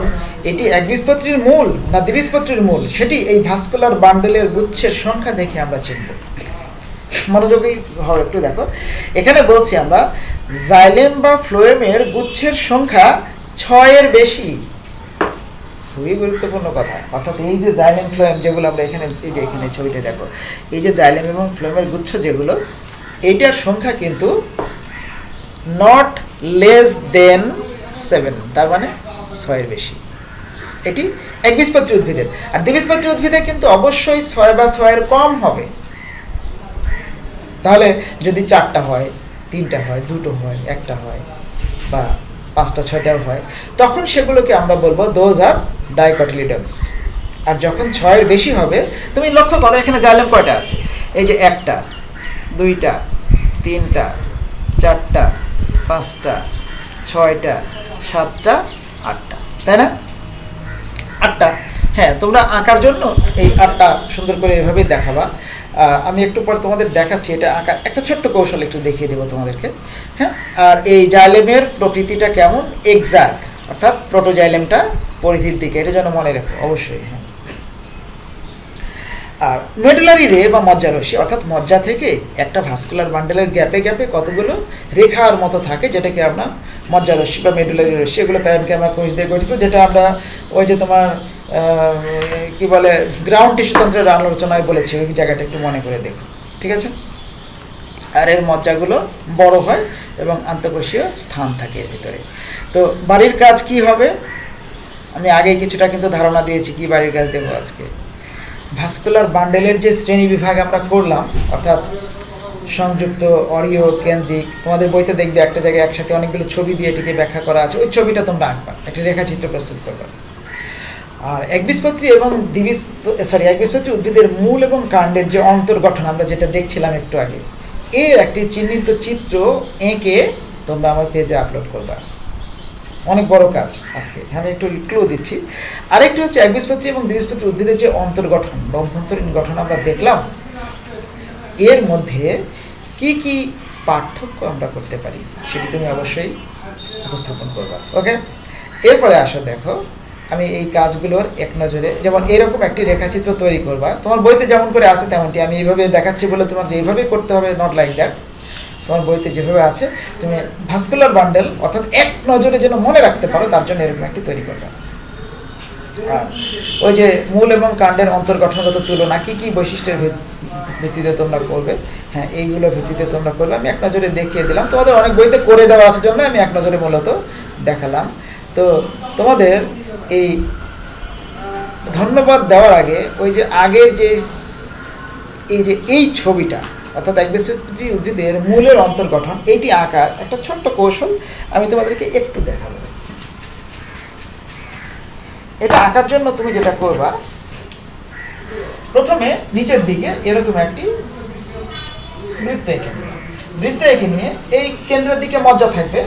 এটি একবীজপত্রীর মূল না দ্বিবীজপত্রীর মূল, সেটি এই ভাস্কুলার বান্ডেলের গুচ্ছের সংখ্যা দেখে আমরা চিনব। মনোযোগী হও একটু। দেখো এখানে বলছি আমরা জাইলেম বা ফ্লোয়েমের গুচ্ছের সংখ্যা 6-এর বেশি। খুবই গুরুত্বপূর্ণ কথা। অর্থাৎ এই যে জাইলেম ফ্লোয়েম যেগুলো আমরা এখানে, এই যে এখানে ছবিতে দেখো, এই যে জাইলেম এবং ফ্লোয়েমের গুচ্ছ যেগুলো, এইটার সংখ্যা কিন্তু নট লেস দেন 7, তার মানে 6-এর বেশি। এটি একবীজপত্রী উদ্ভিদের। আর দ্বিবীজপত্রী উদ্ভিদে কিন্তু অবশ্যই 6 বা 6-এর কম হবে। তাহলে যদি 4টা হয় 3টা হয়, 2টো হয়, 1টা হয়, বা 5টা 6টাও হয়, তখন সেগুলোকে আমরা বলবো দোজ আর ডাইকটিলিডনস। আর যখন 6-এর বেশি হবে, তুমি লক্ষ্য করো এখানে জাইলেম কয়টা আছে, এই যে 1টা 2টা 3টা 4টা 5টা 6টা 7টা 8টা, তাই না? 8টা। হ্যাঁ, তোমরা আঁকার জন্য এই 8টা সুন্দর করে এভাবেই দেখাবা। আমি একটু পরে তোমাদের দেখাচ্ছি এটা আঁকার একটা ছোট্ট কৌশল একটু দেখিয়ে দেবো তোমাদেরকে। হ্যাঁ, আর এই জাইলেমের প্রকৃতিটা কেমন, এক্সাক্ট, অর্থাৎ প্রোটোজাইলেমটা পরিধির দিকে, এটা যেন মনে রাখো অবশ্যই। হ্যাঁ, আর মেডুলারি রে বা মজ্জারশ্মি, অর্থাৎ মজ্জা থেকে একটা ভাস্কুলার বান্ডেলের গ্যাপে গ্যাপে কতগুলো রেখার মতো থাকে, যেটাকে আমরা মজ্জারশ্মি বা মেডুলারি রশ্মি, এগুলো প্যারেনকাইমা কোষ দিয়ে গঠিত, যেটা আমরা ওই যে তোমার কি বলে গ্রাউন্ড টিস্যুতন্ত্রের আলোচনায় বলেছি, ওই জায়গাটা একটু মনে করে দেখো, ঠিক আছে? আর এর মজ্জাগুলো বড় হয় এবং আন্তঃকোষীয় স্থান থাকে এর ভিতরে। তো বাড়ির কাজ কি হবে, আমি আগে কিছুটা কিন্তু ধারণা দিয়েছি কি বাড়ির কাজ দেবো আজকে। ভাস্কুলার বান্ডেলের যে শ্রেণী বিভাগ আমরা করলাম, অর্থাৎ সংযুক্ত, অরিয়, কেন্দ্রিক, তোমাদের বইতে দেখবে একটা জায়গায় একসাথে অনেকগুলো ছবি দিয়ে এটিকে ব্যাখ্যা করা আছে, ওই ছবিটা তোমরা আঁকবা, একটা রেখাচিত্র প্রস্তুত করবা। আর একবীজপত্রী এবং একবীজপত্রী উদ্ভিদের মূল এবং কাণ্ডের যে অন্তর্গঠন আমরা যেটা দেখছিলাম একটু আগে, এর একটি চিহ্নিত চিত্র এঁকে তোমরা আমার পেজে আপলোড করবা। অনেক বড় কাজ আজকে, আমি একটু ক্লু দিচ্ছি। আরেকটি হচ্ছে একবীজপত্রী এবং দ্বিবীজপত্রী উদ্ভিদের যে অন্তর্গঠন বা অভ্যন্তরীণ গঠন আমরা দেখলাম, এর মধ্যে কি কি পার্থক্য আমরা করতে পারি সেটি তুমি অবশ্যই উপস্থাপন করবা। ওকে, এরপরে আসো দেখো, আমি এই কাজগুলোর এক নজরে, যেমন এরকম একটি রেখাচিত্র তৈরি করবা, তোমার বইতে যেমন করে আছে তেমনটি, আমি এইভাবে দেখাচ্ছি বলে তোমার যেইভাবে করতে হবে নট লাইক দ্যাট, তোমার বইতে যেভাবে আছে তুমি ভাস্কুলার বান্ডেল অর্থাৎ এক নজরে যেন মনে রাখতে পারো তার জন্য এরকম একটি তৈরি করবে। আর ওই যে মূল এবং কাণ্ডের অন্তর্গঠনগত তুলনা কি কি বৈশিষ্ট্যের ভিত্তিতে তোমরা করবে, হ্যাঁ এইগুলোর ভিত্তিতে তোমরা করবে। আমি এক নজরে দেখিয়ে দিলাম, তোমাদের অনেক বইতে করে দেওয়া আছে জন্য আমি এক নজরে মূলত দেখালাম। তো তোমাদের এই ধন্যবাদ দেওয়ার আগে ওই যে আগের যে এই ছবিটা, অর্থাৎ একবীজপত্রী উদ্ভিদের মূলের অন্তর্গঠন, এইটি আঁকার একটা ছোট্ট কৌশল আমি তোমাদেরকে একটু দেখাবো। এটা আঁকার জন্য তুমি যেটা করবা, প্রথমে নিচের দিকে এরকম একটি বৃত্ত এঁকে নিবে। বৃত্ত এঁকে নিয়ে এই কেন্দ্রের দিকে মজ্জা থাকবে,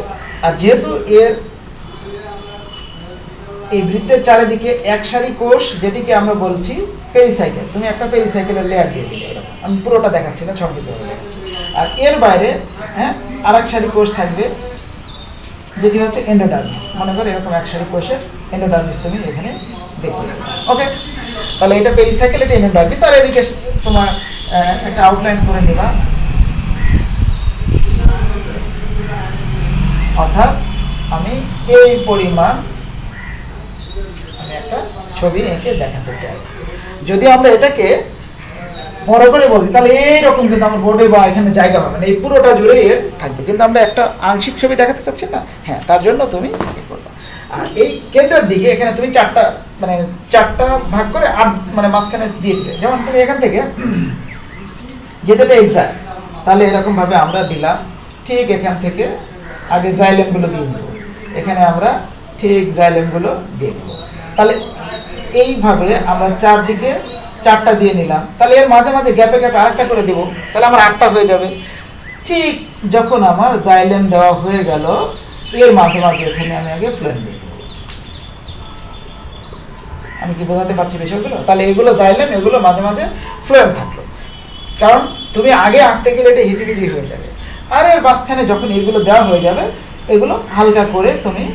আর যেহেতু এই বৃত্তের চারিদিকে এক সারি কোষ, যেটিকে আমরা বলছি পেরিসাইকেল, তুমি একটা পেরিসাইকেলের লেয়ার দিয়ে দিলে, এরকম আমি পুরোটা দেখাচ্ছি না, সংক্ষিপ্তভাবে দেখাচ্ছি। আর এর বাইরে হ্যাঁ আর এক সারি কোষ থাকবে, যেটি হচ্ছে এন্ডোডার্মিস। মনে করো এরকম এক সারি কোষের এন্ডোডার্মিস তুমি এখানে দেখতে পাবে। ওকে, তাহলে এটা পেরিসাইকেল, এটা এন্ডোডার্মিস। আর এদিকে তোমার একটা আউটলাইন করে নেবা, অর্থাৎ আমি এই পরিমাণ একটা ছবি এঁকে দেখাতে চাই। যদি আমরা এটাকে বড় করে বলি তাহলে এইরকম কিন্তু আমার বোর্ডে বা এখানে জায়গা হবে না, এই পুরোটা জুড়ে এর থাকবে, কিন্তু আমরা একটা আংশিক ছবি দেখাতে চাচ্ছি না। হ্যাঁ, তার জন্য তুমি করবে। আর এই কেন্দ্রের দিকে এখানে তুমি চারটা ভাগ করে মাঝখানে দিয়ে দিবে। যেমন তুমি এখান থেকে যেটা এক্সাক্ট, তাহলে এরকম ভাবে আমরা দিলাম, ঠিক এখান থেকে আগে জাইলেমগুলো দিয়ে নেব, এখানে আমরা ঠিক জাইলেমগুলো দিয়ে নেব। তাহলে এইভাবে আমরা চারদিকে 4টা দিয়ে নিলাম, তাহলে এর মাঝে মাঝে গ্যাপে গ্যাপে আরেকটা করে দেবো, তাহলে আমার 8টা হয়ে যাবে। ঠিক যখন আমার জাইলেম দেওয়া হয়ে গেল, এর মাঝে মাঝে এখানে আমি আগে ফ্লোয়েম দিয়ে দেবো। আমি কি বোঝাতে পারছি বিষয়গুলো? তাহলে এগুলো জাইলেম, এগুলো মাঝে মাঝে ফ্লোয়েম থাকলো, কারণ তুমি আগে আঁকতে গেলে এটা হিজিবিজি হয়ে যাবে। আর এর মাঝখানে যখন এগুলো দেওয়া হয়ে যাবে, এগুলো হালকা করে তুমি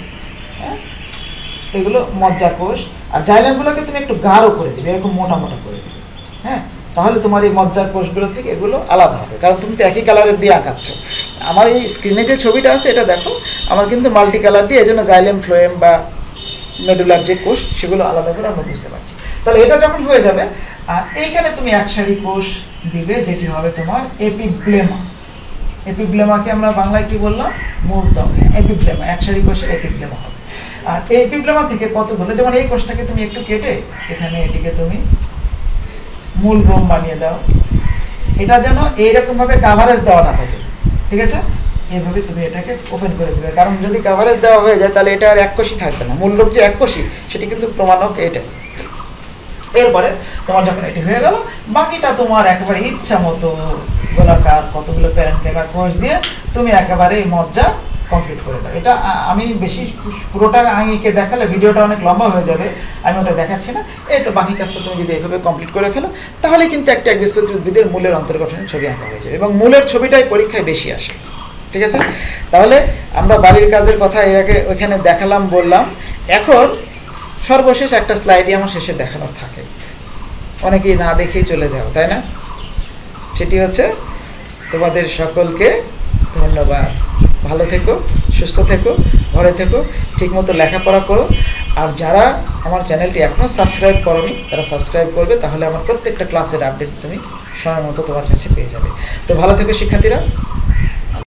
এগুলো মজ্জা কোষ, আর জাইলেমগুলোকে তুমি একটু গাঢ় করে দেবে, এরকম মোটা মোটা করে দেবে। হ্যাঁ, তাহলে তোমার এই মজ্জার কোষগুলো থেকে এগুলো আলাদা হবে, কারণ তুমি তো একই কালারের দিয়ে আঁকাচ্ছ। আমার এই স্ক্রিনে যে ছবিটা আছে এটা দেখো, আমার কিন্তু মাল্টি কালার দিয়ে, এই জন্য জাইলেম, ফ্লোয়েম বা মেডুলার যে কোষ সেগুলো আলাদা করে আমরা বুঝতে পারছি। তাহলে এটা যখন হয়ে যাবে, আর এইখানে তুমি এক সারি কোষ দিবে, যেটি হবে তোমার এপিব্লেমা। এপিব্লেমাকে আমরা বাংলায় কি বললাম? মূলতম। এপিব্লেমা, এক সারি কোষের এপিব্লেমা হবে। আর এই এপিব্লেমা থেকে কতগুলো, যেমন এই কোষটাকে তুমি একটু কেটে এখানে এটিকে তুমি মূল বোম বানিয়ে দাও, এটা যেন এইরকম ভাবে কাভারেজ দেওয়া না থাকে, ঠিক আছে? এইভাবে তুমি এটাকে ওপেন করে দেবে, কারণ যদি কভারেজ দেওয়া হয়ে যায় তাহলে এটা আর এক কোষই থাকবে না, মূল লোব যে এক কোষই সেটি কিন্তু প্রমাণক এটাই। এরপরে তোমার যখন এটি হয়ে গেল, বাকিটা তোমার একেবারে ইচ্ছা মতো গোলাকার কতগুলো প্যারেন্টেমা কোষ দিয়ে তুমি একেবারে এই মজ্জা কমপ্লিট করে দাও। এটা আমি বেশি পুরোটা আঙিকে দেখালে ভিডিওটা অনেক লম্বা হয়ে যাবে, আমি ওটা দেখাচ্ছি না। এই তো বাকি কাজটা তুমি যদি এইভাবে কমপ্লিট করে ফেলো তাহলে কিন্তু একটা একবীজপত্রী উদ্ভিদের মূলের অন্তর্গঠনের ছবি আঁকা হয়ে যাবে, এবং মূলের ছবিটাই পরীক্ষায় বেশি আসে। ঠিক আছে, তাহলে আমরা বাড়ির কাজের কথা এর আগে ওইখানে দেখালাম বললাম। এখন সর্বশেষ একটা স্লাইডই আমার শেষে দেখানোর থাকে, অনেকেই না দেখেই চলে যাও, তাই না? সেটি হচ্ছে তোমাদের সকলকে ধন্যবাদ। ভালো থেকো, সুস্থ থেকো, ঘরে থেকো, ঠিকমতো লেখাপড়া করো। আর যারা আমার চ্যানেলটি এখনও সাবস্ক্রাইব করোনি তারা সাবস্ক্রাইব করবে, তাহলে আমার প্রত্যেকটা ক্লাসের আপডেট তুমি সময় মতো তোমার কাছে পেয়ে যাবে। তো ভালো থেকো শিক্ষার্থীরা।